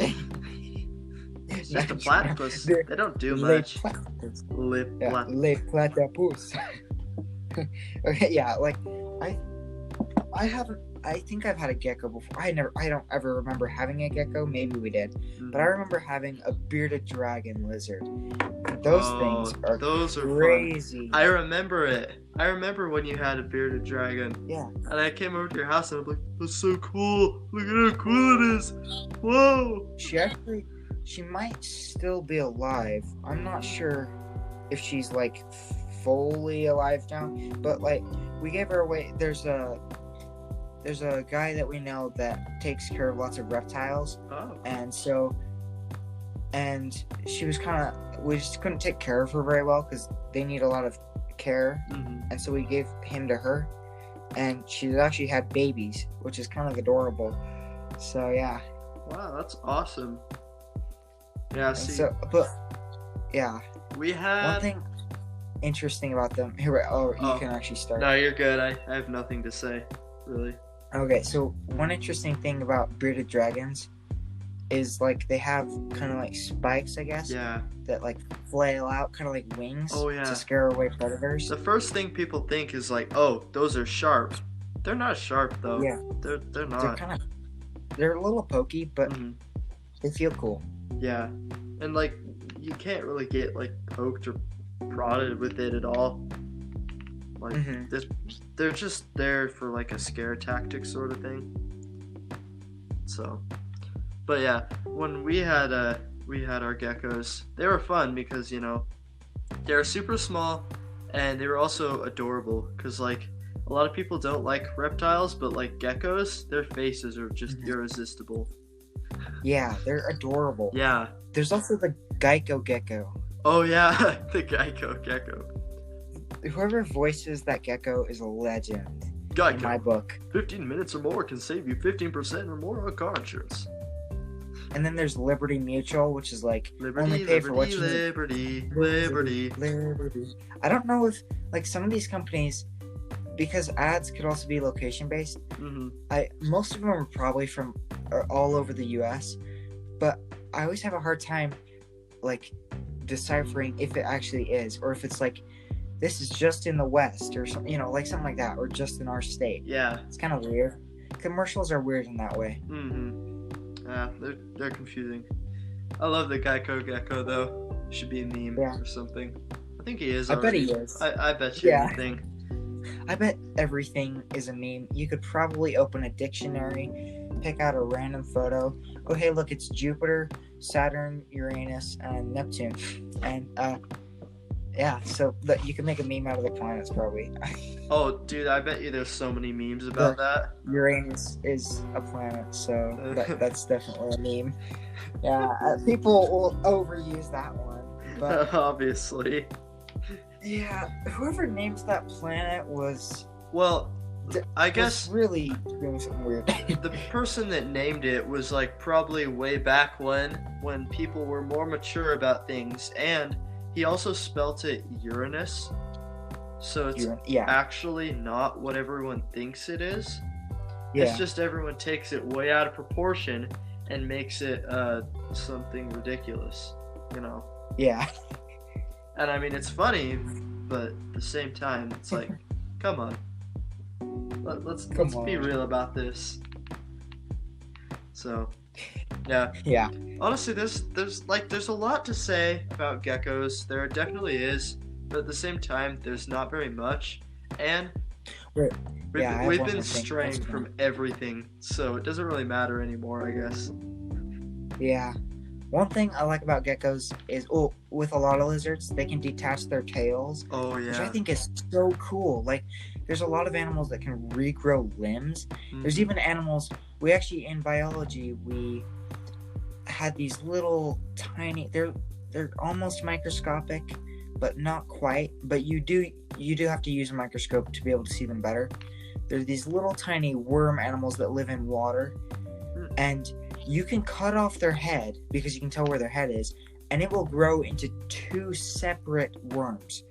just a Nice. platypus. They're They don't do les much. platypus. Lip Yeah, les platypus. Okay, yeah, like I haven't. I think I've had a gecko before. I don't ever remember having a gecko. Maybe we did, but I remember having a bearded dragon lizard. Those things are crazy. Fun. I remember it. I remember when you had a bearded dragon. Yeah. And I came over to your house and I'm like, that's so cool. Look at how cool it is. Whoa. She might still be alive. I'm not sure if she's like fully alive now, but like we gave her away. There's a guy that we know that takes care of lots of reptiles. Oh. And she was we just couldn't take care of her very well because they need a lot of care. Mm-hmm. And so we gave him to her, and she actually had babies, which is kind of adorable. So yeah. Wow, that's awesome. Yeah, see. So, but yeah, we had one thing interesting about them. Here, you can actually start. No, you're good. I have nothing to say, really. Okay, so one interesting thing about bearded dragons is like they have kind of like spikes, I guess. Yeah. That like flail out, kind of like wings. Oh, yeah. To scare away predators. The first thing people think is like, oh, those are sharp. They're not sharp though. Yeah. They're not. They're a little pokey, but they feel cool. Yeah, and like you can't really get like poked or prodded with it at all. Like they're just there for like a scare tactic sort of thing. So, but yeah, when we had our geckos, they were fun because they were super small and they were also adorable because like a lot of people don't like reptiles, but like geckos, their faces are just irresistible. Yeah, they're adorable. Yeah. There's also the Geico gecko. Oh yeah, the Geico gecko. Whoever voices that gecko is a legend. Geico. In my book. 15 minutes or more can save you 15% or more on car insurance. And then there's Liberty Mutual, which is like only pay for what you need. Liberty. I don't know if like some of these companies, because ads could also be location based. Most of them are probably from all over the U.S., but I always have a hard time like deciphering if it actually is, or if it's like this is just in the West or something, like something like that, or just in our state. Yeah, it's kind of weird. Commercials are weird in that way. Yeah, they're confusing. I love the Geico gecko though. Should be a meme or something. I think he is. I bet he is. I bet you anything. I bet everything is a meme. You could probably open a dictionary, pick out a random photo. Oh, hey, look, it's Jupiter, Saturn, Uranus, and Neptune. And, so you can make a meme out of the planets, probably. Oh, dude, I bet you there's so many memes about that. Uranus is a planet, so that's definitely a meme. Yeah, people will overuse that one. But obviously. Yeah, whoever names that planet was... Well, I guess... really doing something weird. The person that named it was like probably way back when people were more mature about things, and he also spelt it Uranus, so it's actually not what everyone thinks it is. Yeah. It's just everyone takes it way out of proportion and makes it something ridiculous, Yeah. And I mean, it's funny, but at the same time, it's like, come on. Let's be real about this. So, yeah. Yeah. Honestly, there's a lot to say about geckos. There definitely is, but at the same time, there's not very much. And we've been straying from everything, so it doesn't really matter anymore, I guess. Yeah. One thing I like about geckos is, with a lot of lizards, they can detach their tails. Oh, yeah. Which I think is so cool. Like, there's a lot of animals that can regrow limbs. There's even animals, in biology, we had these little tiny, they're almost microscopic, but not quite. But you do have to use a microscope to be able to see them better. They're these little tiny worm animals that live in water. And you can cut off their head because you can tell where their head is, and it will grow into 2 separate worms.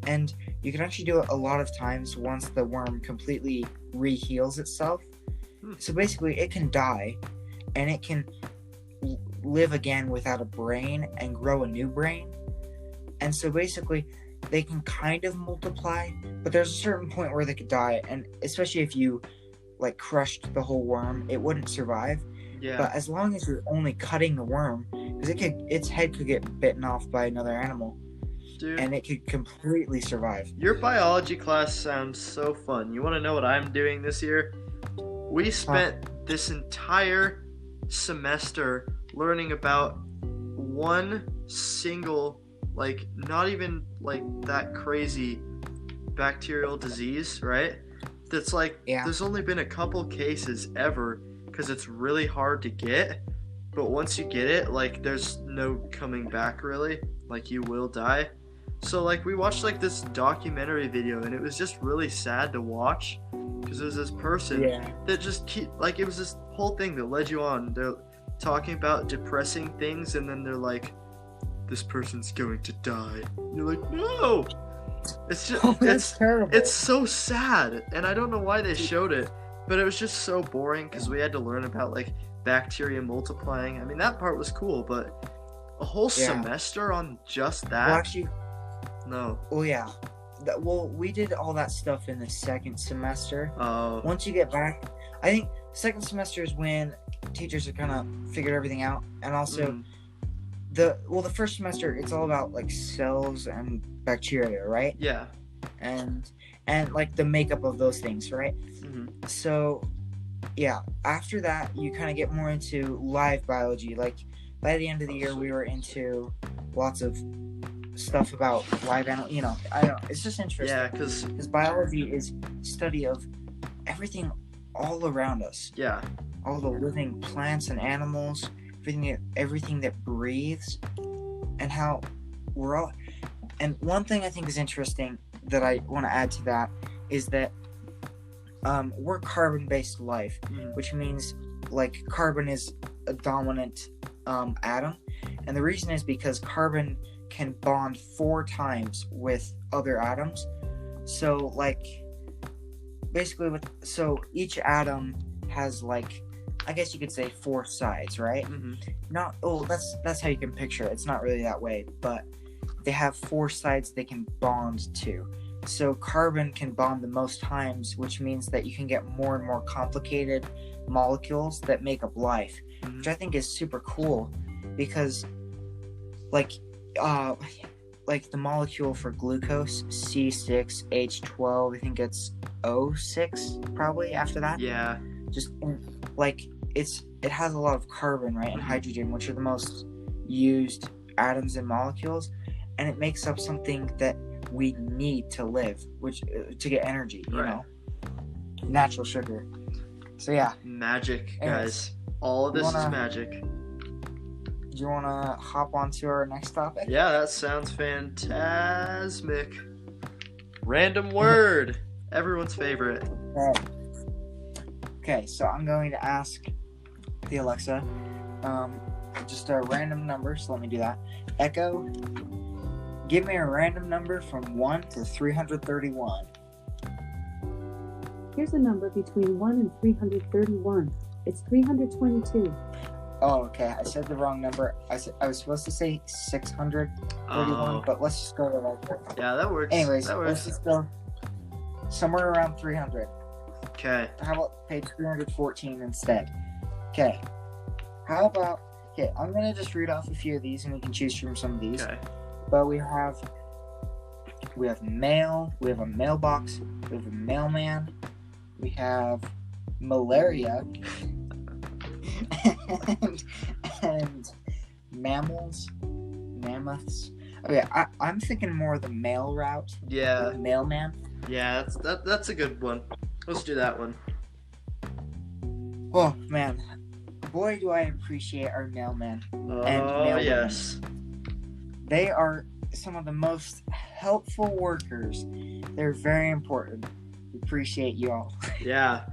And you can actually do it a lot of times once the worm completely reheals itself. So basically, it can die, and it can live again without a brain and grow a new brain. And so basically, they can kind of multiply, but there's a certain point where they could die, and especially if you like crushed the whole worm, it wouldn't survive. Yeah. But as long as you're only cutting the worm, because its head could get bitten off by another animal, Dude, and it could completely survive. Your biology class sounds so fun. You want to know what I'm doing this year? We spent this entire semester learning about one single, like, not even like that crazy bacterial disease, right? That's like, there's only been a couple cases ever because it's really hard to get. But once you get it, like, there's no coming back really. Like, you will die. So, like, we watched, like, this documentary video, and it was just really sad to watch because there was this person that just it was this whole thing that led you on. They're talking about depressing things, and then they're like, this person's going to die. And you're like, no! It's just, it's terrible. It's so sad, and I don't know why they showed it, but it was just so boring because we had to learn about, like, bacteria multiplying. I mean, that part was cool, but a whole semester on just that? Well, actually, no. Well, yeah. Well, we did all that stuff in the second semester. Oh. Once you get back, I think second semester is when teachers have kind of figured everything out, and also the first semester it's all about like cells and bacteria, right? Yeah. And like the makeup of those things, right? Mm-hmm. So, yeah. After that, you kind of get more into live biology. Like by the end of the year, we were into lots of stuff about live animal. You know, I don't know. It's just interesting. Yeah, because biology is study of everything all around us. Yeah. All the living plants and animals, everything that breathes, and how we're all. And one thing I think is interesting that I want to add to that is that we're carbon-based life, which means like carbon is a dominant atom, and the reason is because carbon can bond 4 times with other atoms. So like basically so each atom has like, I guess you could say 4 sides, right? That's how you can picture it. It's not really that way, but they have 4 sides they can bond to. So carbon can bond the most times, which means that you can get more and more complicated molecules that make up life, which I think is super cool because like the molecule for glucose, C6H12, I think it's O6 probably after that. Yeah. Just like it has a lot of carbon, right, and hydrogen, which are the most used atoms in molecules, and it makes up something that we need to live, which to get energy, you know, natural sugar. So yeah, magic, guys. All of this is magic. Do you want to hop on to our next topic? Yeah, that sounds phantasmic. Random word. Everyone's favorite. Okay, so I'm going to ask the Alexa just a random number, so let me do that. Echo, give me a random number from 1 to 331. Here's a number between 1 and 331. It's 322. Oh, okay. I said the wrong number. I was supposed to say 631, but let's just go with that. Yeah, that works. Anyways, let's just go somewhere around 300. Okay. How about page 314 instead? Okay. How about... Okay, I'm going to just read off a few of these, and we can choose from some of these. Okay. But we have mail, we have a mailbox, we have a mailman, we have malaria, and mammals, mammoths. Okay, I'm thinking more of the mail route. Yeah. The mailman. Yeah, that's a good one. Let's do that one. Oh man, boy, do I appreciate our mailmen and mailwomen. Yes. They are some of the most helpful workers. They're very important. We appreciate you all. Yeah,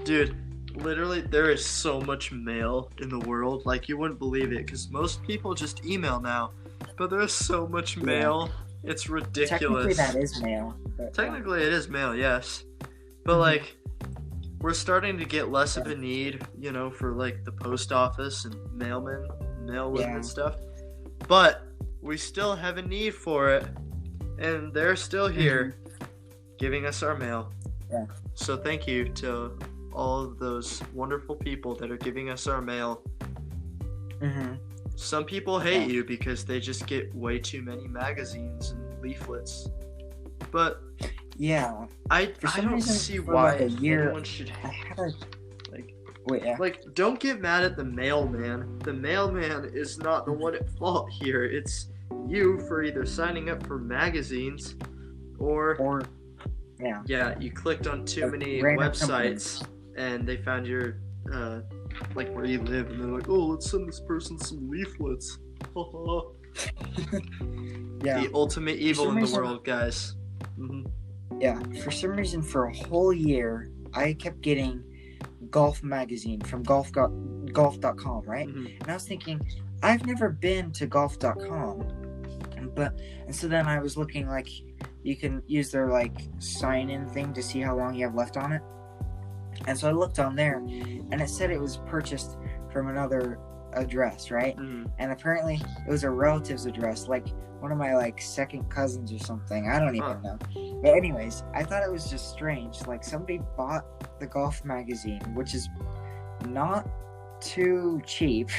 dude. Literally, there is so much mail in the world. Like, you wouldn't believe it, because most people just email now. But there's so much mail. It's ridiculous. Technically, that is mail. Technically, it is mail, yes. But, like, we're starting to get less of a need, you know, for, like, the post office and mailmen. mail with Yeah. and stuff. But we still have a need for it, and they're still here giving us our mail. Yeah. So thank you to all of those wonderful people that are giving us our mail. Mm-hmm. Some people hate you because they just get way too many magazines and leaflets. But Yeah. I some don't reason, see for why like a year, anyone should I had a like wait. Yeah. like don't get mad at the mailman. The mailman is not the one at fault here. It's you for either signing up for magazines or Yeah. you clicked on too Like many random websites and they found your like where you live, and they're like, oh, let's send this person some leaflets. Yeah. The ultimate evil some in the reason- world, guys. Mm-hmm. Yeah. For some reason, for a whole year, I kept getting Golf magazine from golf.com, right? Mm-hmm. And I was thinking, I've never been to golf.com, and so then I was looking, like, you can use their like sign-in thing to see how long you have left on it. And so I looked on there, and it said it was purchased from another address, right? Mm-hmm. And apparently it was a relative's address, like one of my like second cousins or something. I don't even know. But anyways, I thought it was just strange. Like somebody bought the golf magazine, which is not too cheap,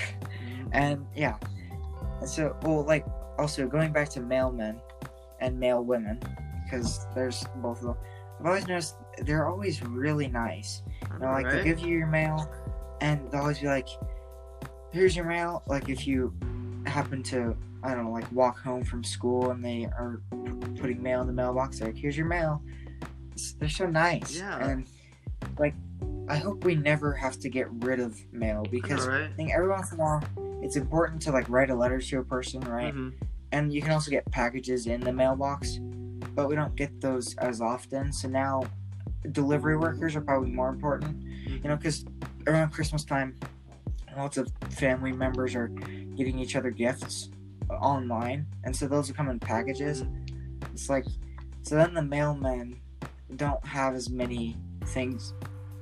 and yeah. And so, well, like also going back to mailmen and mail women, because there's both of them. I've always noticed they're always really nice. You know, like they'll give you your mail, and they'll always be like, "Here's your mail." Like if you happen to, I don't know, like walk home from school and they are putting mail in the mailbox, they're like, "Here's your mail." They're so nice. Yeah. And like, I hope we never have to get rid of mail, because I think every once in a while it's important to like write a letter to a person, right? Mm-hmm. And you can also get packages in the mailbox, but we don't get those as often. So now delivery workers are probably more important, you know, because around Christmas time, lots of family members are getting each other gifts online, and so those will come in packages. It's like, so then the mailmen don't have as many things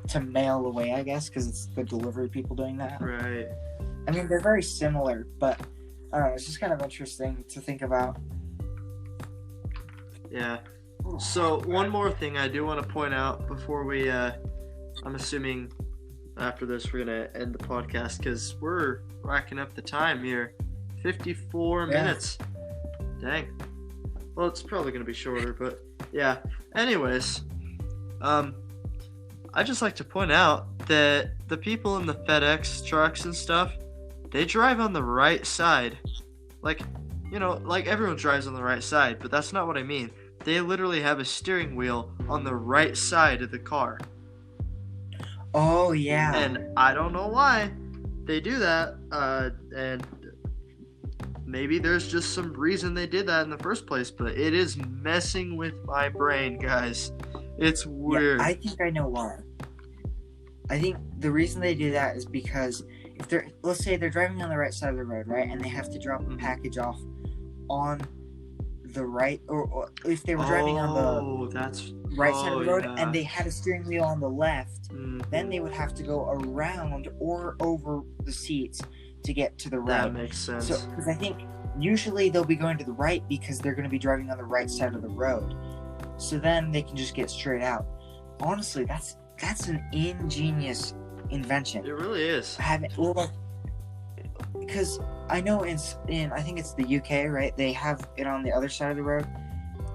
to mail away, I guess, because it's the delivery people doing that. Right. I mean, they're very similar, but I don't know, it's just kind of interesting to think about. Yeah. So one more thing I do want to point out before we, I'm assuming after this we're gonna end the podcast because we're racking up the time here, 54 minutes. Dang. Well, it's probably gonna be shorter, but yeah. Anyways, I just like to point out that the people in the FedEx trucks and stuff, they drive on the right side. Like, you know, like everyone drives on the right side, but that's not what I mean. They literally have a steering wheel on the right side of the car. Oh, yeah. And I don't know why they do that. And maybe there's just some reason they did that in the first place, but it is messing with my brain, guys. It's weird. Yeah, I think I know why. I think the reason they do that is because if they're, let's say they're driving on the right side of the road, right, and they have to drop a package off on the right, or if they were driving on the right side of the road and they had a steering wheel on the left, then they would have to go around or over the seats to get to the right. That makes sense. So, because I think usually they'll be going to the right because they're going to be driving on the right side of the road. So then they can just get straight out. Honestly, that's an ingenious invention. It really is. Because I know in I think it's the UK, right? They have it on the other side of the road,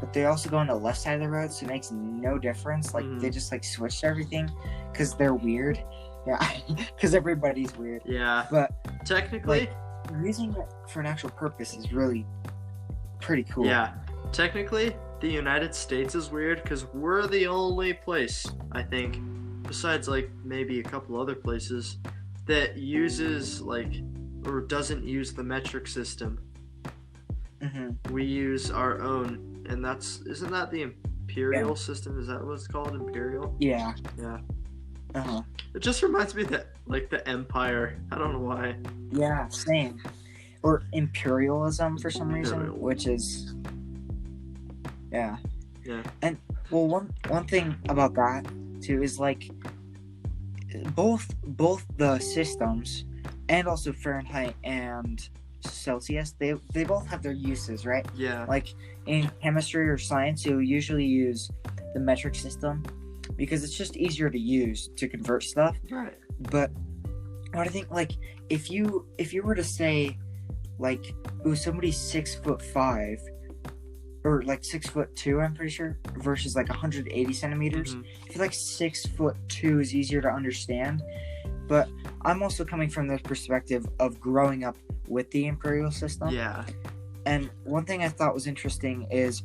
but they also go on the left side of the road, so it makes no difference. Like they just like switched everything because they're weird. Yeah, because everybody's weird. Yeah. But technically, like, using it for an actual purpose is really pretty cool. Yeah. Technically, the United States is weird because we're the only place, I think, besides like maybe a couple other places, that uses like or doesn't use the metric system. We use our own, and isn't that the imperial system? Is that what it's called, imperial? Yeah. It just reminds me that like the empire. I don't know why. Yeah, same. Or imperialism for some reason, which is yeah. And well, one thing about that too is like both the systems and also Fahrenheit and Celsius. They both have their uses, right? Yeah. Like in chemistry or science, you'll usually use the metric system because it's just easier to use to convert stuff. Right. But what I think, like, if you were to say, like, somebody's 6'5", or like 6'2", I'm pretty sure, versus like 180 centimeters. I feel like 6'2" is easier to understand. But I'm also coming from the perspective of growing up with the imperial system. Yeah. And one thing I thought was interesting is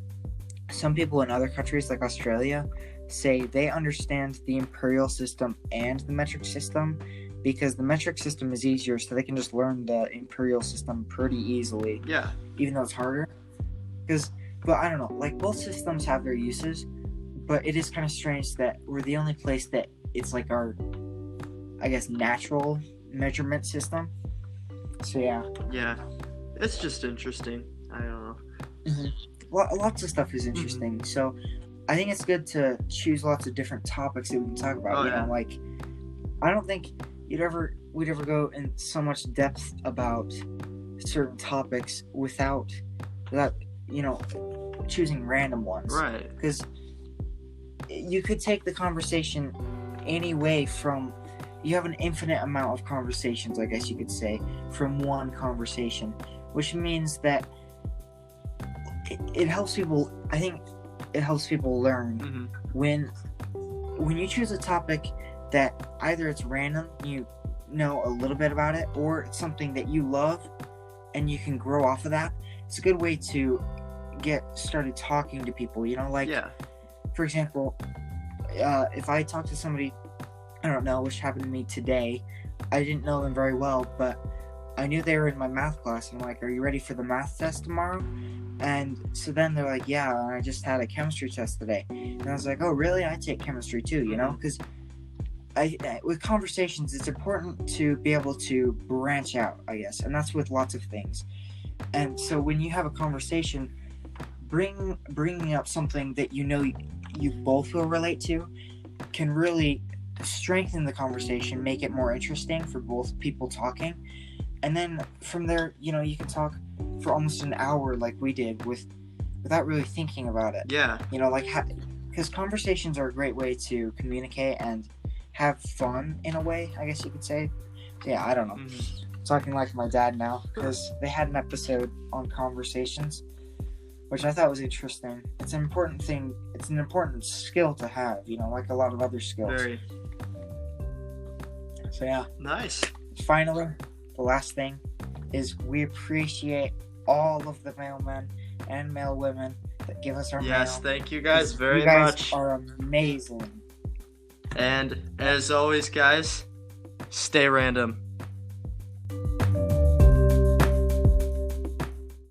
some people in other countries like Australia say they understand the imperial system and the metric system because the metric system is easier, so they can just learn the imperial system pretty easily. Yeah. Even though it's harder. But I don't know, like both systems have their uses, but it is kind of strange that we're the only place that it's like our, I guess, natural measurement system. So yeah. Yeah. It's just interesting. I don't know. Lots of stuff is interesting. So I think it's good to choose lots of different topics that we can talk about. You know, like I don't think we'd ever go in so much depth about certain topics without you know, choosing random ones. Right. Because you could take the conversation any way from. You have an infinite amount of conversations, I guess you could say, from one conversation, which means that it helps people. I think it helps people learn when you choose a topic that either it's random, you know a little bit about it, or it's something that you love and you can grow off of that. It's a good way to get started talking to people. You know, like for example, if I talk to somebody, I don't know, which happened to me today. I didn't know them very well, but I knew they were in my math class. And I'm like, are you ready for the math test tomorrow? And so then they're like, yeah, I just had a chemistry test today. And I was like, oh, really? I take chemistry too, you know? Because with conversations, it's important to be able to branch out, I guess. And that's with lots of things. And so when you have a conversation, bringing up something that you know you both will relate to can really strengthen the conversation, make it more interesting for both people talking, and then from there, you know, you can talk for almost an hour like we did without really thinking about it. Yeah. You know, like because conversations are a great way to communicate and have fun in a way, I guess you could say. Yeah, I don't know. Talking like my dad now because they had an episode on conversations, which I thought was interesting. It's an important thing. It's an important skill to have, you know, like a lot of other skills. Very. So yeah. Nice. Finally, the last thing is we appreciate all of the mailmen and mail women that give us our mail. Yes, thank you guys very much. You guys much. are amazing. And as always, guys, stay random.